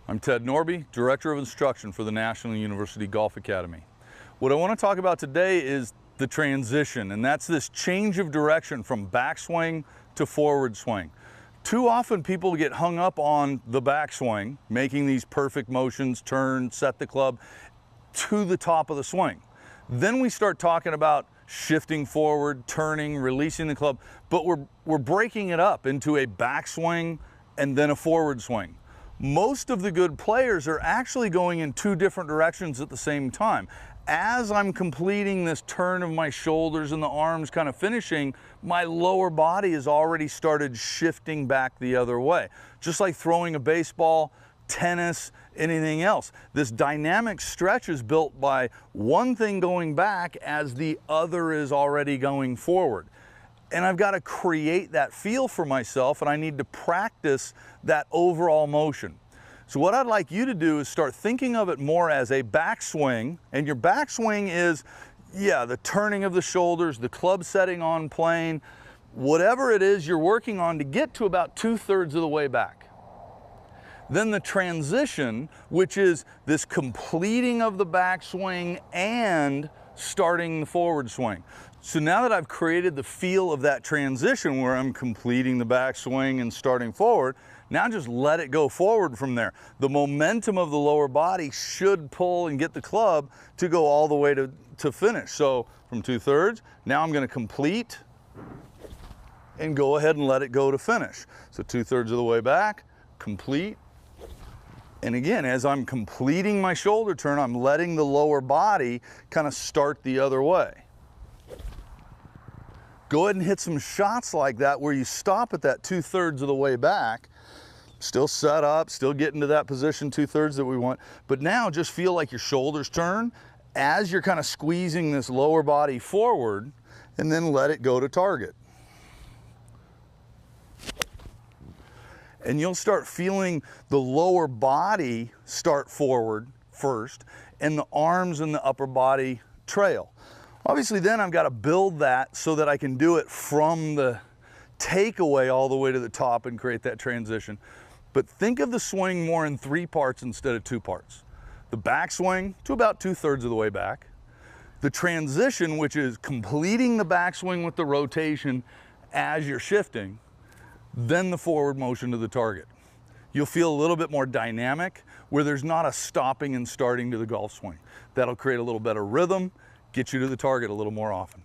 I'm Ted Norby, Director of Instruction for the National University Golf Academy. What I want to talk about today is the transition, and that's this change of direction from backswing to forward swing. Too often people get hung up on the backswing, making these perfect motions, turn, set the club to the top of the swing. Then we start talking about shifting forward, turning, releasing the club, but we're breaking it up into a backswing and then a forward swing. Most of the good players are actually going in two different directions at the same time. As I'm completing this turn of my shoulders and the arms kind of finishing, my lower body has already started shifting back the other way. Just like throwing a baseball, tennis, anything else. This dynamic stretch is built by one thing going back as the other is already going forward. And I've got to create that feel for myself, and I need to practice that overall motion. So what I'd like you to do is start thinking of it more as a backswing, and your backswing is, the turning of the shoulders, the club setting on plane, whatever it is you're working on to get to about 2/3 of the way back. Then the transition, which is this completing of the backswing and starting the forward swing. So now that I've created the feel of that transition where I'm completing the backswing and starting forward, now just let it go forward from there. The momentum of the lower body should pull and get the club to go all the way to finish. So from 2/3, now I'm going to complete and go ahead and let it go to finish. So 2/3 of the way back, complete. And again, as I'm completing my shoulder turn, I'm letting the lower body kind of start the other way. Go ahead and hit some shots like that where you stop at that 2/3 of the way back, still set up, still getting to that position 2/3 that we want, but now just feel like your shoulders turn as you're kind of squeezing this lower body forward, and then let it go to target. And you'll start feeling the lower body start forward first, and the arms and the upper body trail. Obviously then I've got to build that so that I can do it from the takeaway all the way to the top and create that transition. But think of the swing more in 3 parts instead of 2 parts. The backswing to about 2/3 of the way back. The transition, which is completing the backswing with the rotation as you're shifting. Then the forward motion to the target. You'll feel a little bit more dynamic where there's not a stopping and starting to the golf swing. That'll create a little better rhythm, get you to the target a little more often.